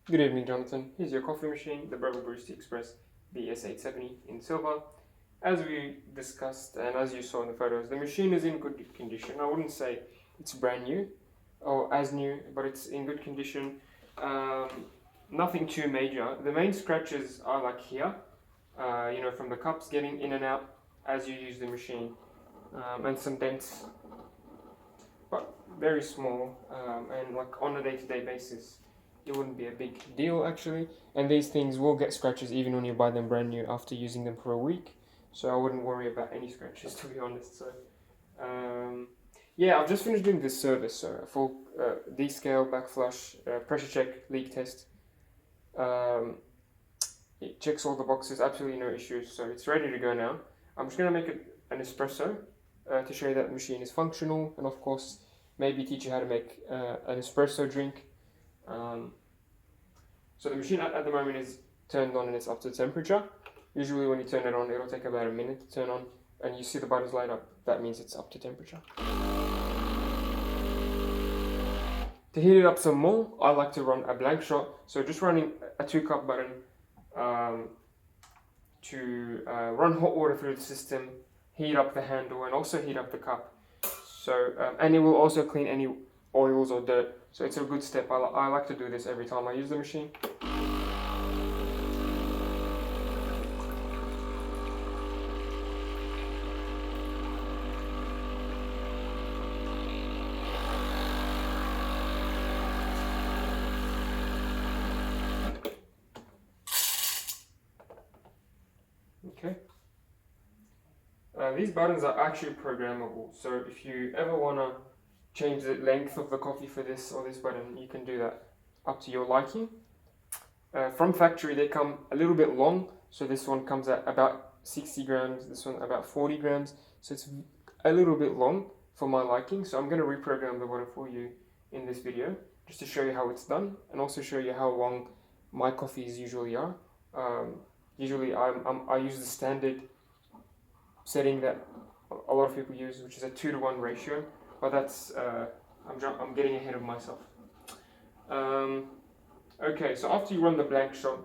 Good evening, Jonathan. Here's your coffee machine, the Breville Barista Express BES870 in silver. As we discussed and as you saw in the photos, the machine is in good condition. I wouldn't say it's brand new or as new, but it's in good condition. Nothing too major. The main scratches are like here, from the cups getting in and out as you use the machine, and some dents, but very small, and like on a day-to-day basis it wouldn't be a big deal actually. And these things will get scratches even when you buy them brand new after using them for a week, so I wouldn't worry about any scratches, to be honest. So yeah, I've just finished doing this service, so a full descale, backflush, pressure check, leak test. It checks all the boxes, absolutely no issues, so it's ready to go now. I'm just going to make an espresso to show you that the machine is functional, and of course maybe teach you how to make an espresso drink. So the machine at the moment is turned on and it's up to temperature. Usually when you turn it on, it'll take about a minute to turn on, and you see the buttons light up, that means it's up to temperature. To heat it up some more, I like to run a blank shot, so just running a 2-cup button to run hot water through the system, heat up the handle, and also heat up the cup. So and it will also clean any oils or dirt, so it's a good step. I like to do this every time I use the machine. Okay. These buttons are actually programmable, so if you ever want to change the length of the coffee for this or this button, you can do that up to your liking. From factory they come a little bit long, so this one comes at about 60 grams, this one about 40 grams, so it's a little bit long for my liking. So I'm going to reprogram the button for you in this video, just to show you how it's done, and also show you how long my coffees usually are. Usually I use the standard setting that a lot of people use, which is a 2-to-1 ratio, but that's I'm getting ahead of myself. Okay, so after you run the blank shot,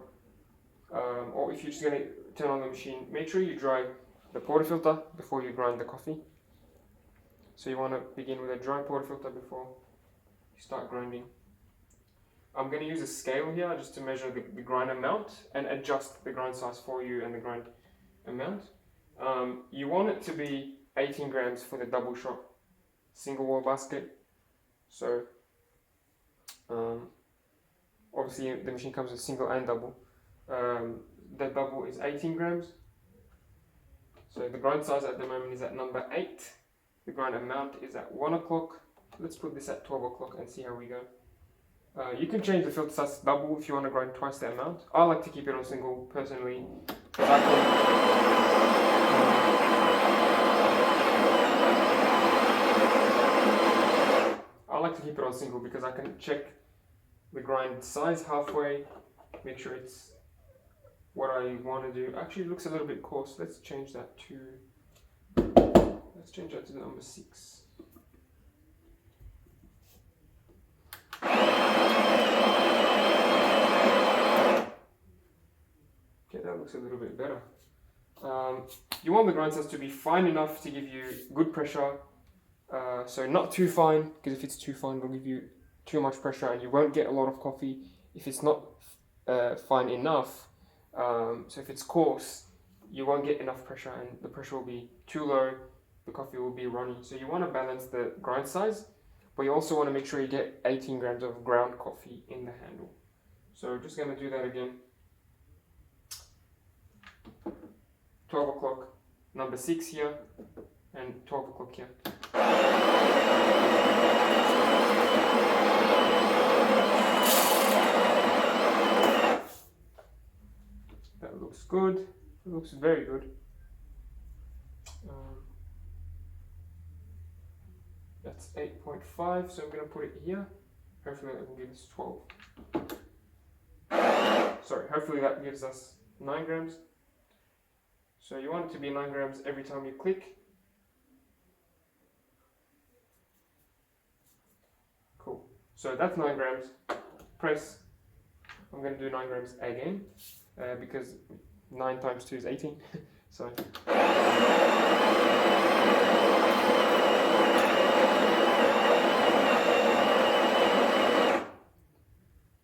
or if you're just going to turn on the machine, make sure you dry the portafilter before you grind the coffee. So you want to begin with a dry portafilter before you start grinding. I'm going to use a scale here just to measure the grind amount and adjust the grind size for you and the grind amount. You want it to be 18 grams for the double shot single wall basket. So obviously the machine comes with single and double. The double is 18 grams. So the grind size at the moment is at number 8. The grind amount is at 1 o'clock. Let's put this at 12 o'clock and see how we go. You can change the filter size to double if you want to grind twice the amount. I like to keep it on single personally. I like to keep it on single because I can check the grind size halfway, make sure it's what I want to do. Actually, it looks a little bit coarse. Let's change that to the number 6. Okay, that looks a little bit better. You want the grind size to be fine enough to give you good pressure, so not too fine, because if it's too fine it'll give you too much pressure and you won't get a lot of coffee. If it's not fine enough, so if it's coarse, you won't get enough pressure and the pressure will be too low, the coffee will be runny. So you want to balance the grind size, but you also want to make sure you get 18 grams of ground coffee in the handle. So just going to do that again. 12 o'clock, number 6 here, and 12 o'clock here. That looks good. It looks very good. That's 8.5, so I'm going to put it here. Hopefully that will give us 12. Sorry, hopefully that gives us 9 grams. So you want it to be 9 grams every time you click. Cool. So that's 9 grams. Press. I'm going to do 9 grams again because 9 times 2 is 18. So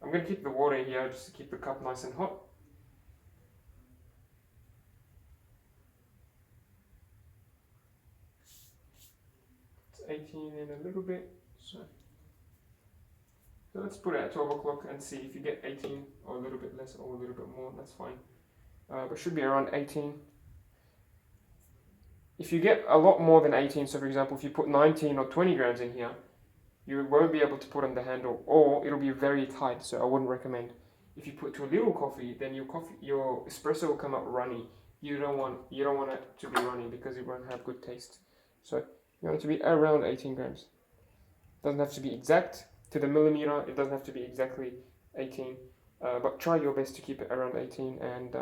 I'm going to keep the water here just to keep the cup nice and hot. It's 18 in a little bit, so let's put it at 12 o'clock and see if you get 18 or a little bit less or a little bit more, that's fine. But should be around 18. If you get a lot more than 18, so for example, if you put 19 or 20 grams in here, you won't be able to put on the handle, or it'll be very tight, so I wouldn't recommend. If you put too little coffee, then your espresso will come out runny. You don't want it to be runny because it won't have good taste. So you want it to be around 18 grams. Doesn't have to be exact to the millimeter, it doesn't have to be exactly 18, but try your best to keep it around 18. And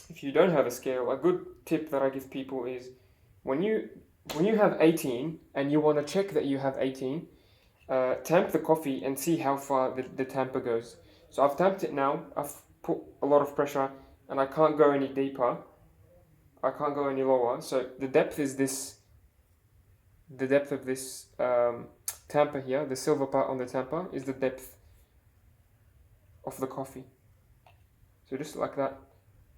if you don't have a scale, a good tip that I give people is when you have 18 and you want to check that you have 18, tamp the coffee and see how far the tamper goes. So I've tamped it now, I've put a lot of pressure and I can't go any deeper, I can't go any lower. So the depth is this, the depth of this tamper here, the silver part on the tamper is the depth of the coffee. So just like that.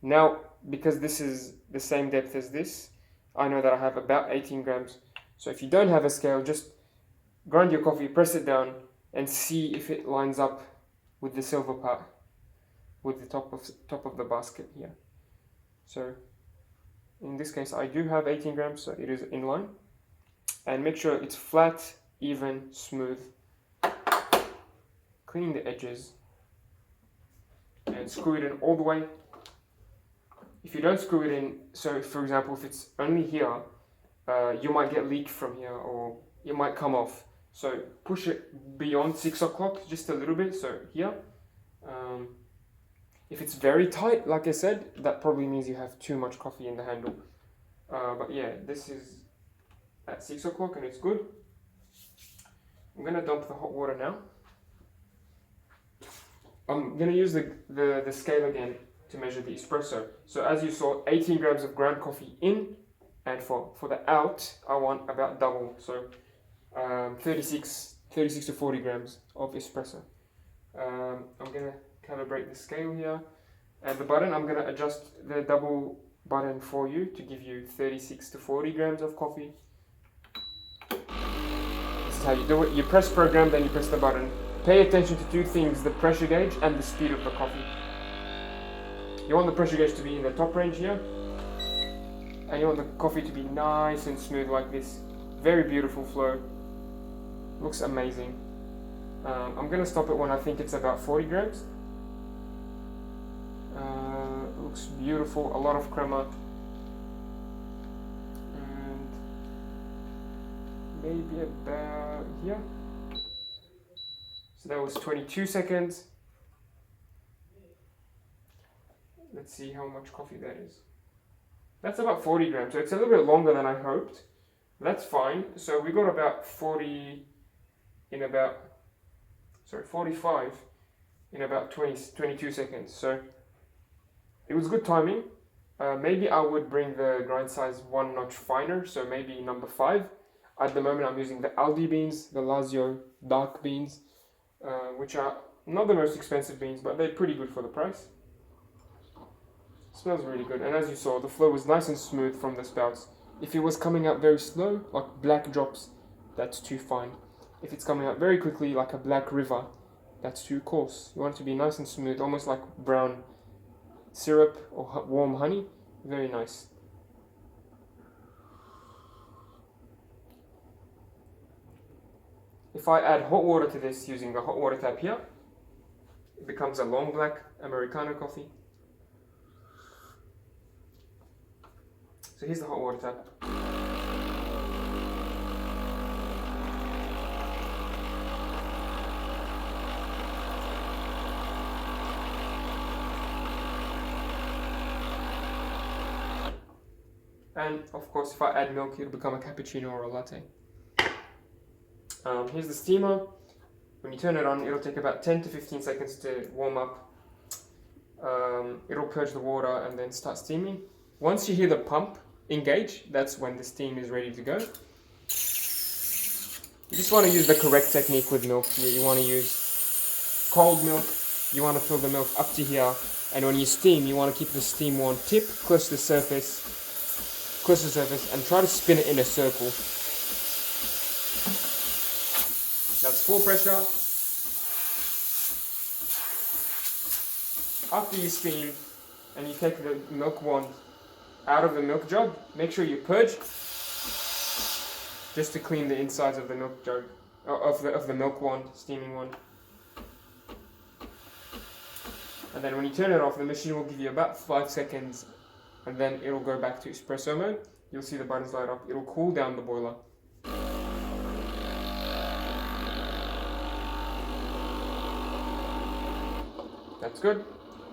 Now, because this is the same depth as this, I know that I have about 18 grams. So if you don't have a scale, just grind your coffee, press it down, and see if it lines up with the silver part, with the top of the basket here. So in this case, I do have 18 grams, so it is in line. And make sure it's flat, even, smooth. Clean the edges and screw it in all the way. If you don't screw it in, so for example, if it's only here, you might get leak from here or it might come off. So push it beyond 6 o'clock just a little bit, so here. If it's very tight, like I said, that probably means you have too much coffee in the handle. But yeah, this is at 6 o'clock and it's good. I'm gonna dump the hot water now. I'm gonna use the scale again to measure the espresso. So as you saw, 18 grams of ground coffee in, and for the out, I want about double. So 36 to 40 grams of espresso. I'm gonna calibrate the scale here, and the button, I'm gonna adjust the double button for you to give you 36 to 40 grams of coffee. This is how you do it. You press program, then you press the button. Pay attention to two things, the pressure gauge and the speed of the coffee. You want the pressure gauge to be in the top range here, and you want the coffee to be nice and smooth like this. Very beautiful flow. Looks amazing. I'm gonna stop it when I think it's about 40 grams. Looks beautiful, a lot of crema. And maybe about here. So that was 22 seconds. Let's see how much coffee that is. That's about 40 grams, so it's a little bit longer than I hoped. That's fine. So we got about 45 in about 22 seconds. So it was good timing. Maybe I would bring the grind size one notch finer, so maybe number 5. At the moment I'm using the Aldi beans, the Lazio dark beans, which are not the most expensive beans, but they're pretty good for the price. Smells really good, and as you saw, the flow was nice and smooth from the spouts. If it was coming out very slow, like black drops, that's too fine. If it's coming out very quickly, like a black river, that's too coarse. You want it to be nice and smooth, almost like brown syrup or warm honey. Very nice. If I add hot water to this using the hot water tap here, it becomes a long black Americano coffee. So here's the hot water tap. And of course, if I add milk, it'll become a cappuccino or a latte. Here's the steamer. When you turn it on, it'll take about 10 to 15 seconds to warm up. It'll purge the water and then start steaming. Once you hear the pump engage, that's when the steam is ready to go. You just want to use the correct technique with milk. You want to use cold milk. You want to fill the milk up to here. And when you steam, you want to keep the steam wand tip close to the surface, and try to spin it in a circle. That's full pressure. After you steam and you take the milk wand out of the milk jug, make sure you purge, just to clean the insides of the milk jug, of the milk wand, steaming wand. And then when you turn it off, the machine will give you about 5 seconds, and then it'll go back to espresso mode. You'll see the buttons light up. It'll cool down the boiler. That's good.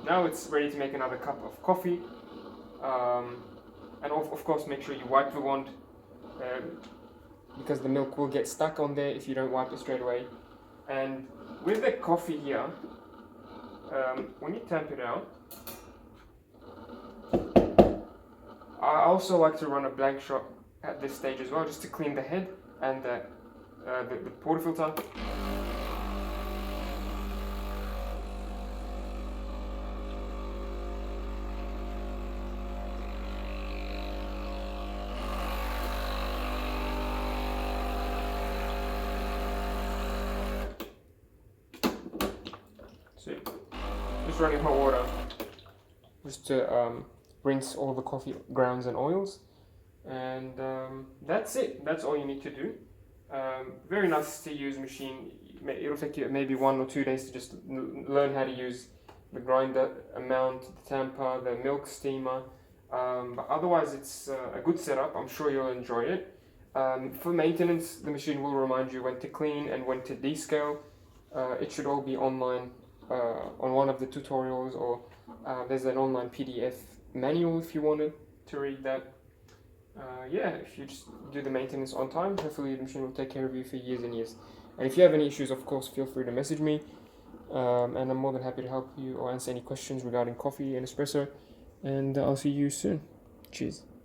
Now it's ready to make another cup of coffee. And of course, make sure you wipe the wand, because the milk will get stuck on there if you don't wipe it straight away. And with the coffee here, when you tamp it out, I also like to run a blank shot at this stage as well, just to clean the head and the portafilter. So just running hot water just to rinse all the coffee grounds and oils, and that's it. That's all you need to do. Very nice to use machine. It'll take you maybe 1 or 2 days to just learn how to use the grinder amount, the tamper, the milk steamer, but otherwise it's a good setup. I'm sure you'll enjoy it. For maintenance, the machine will remind you when to clean and when to descale. It should all be online on one of the tutorials, or there's an online PDF manual if you wanted to read that. Yeah, if you just do the maintenance on time, hopefully the machine will take care of you for years and years. And if you have any issues, of course, feel free to message me, and I'm more than happy to help you or answer any questions regarding coffee and espresso. And I'll see you soon. Cheers.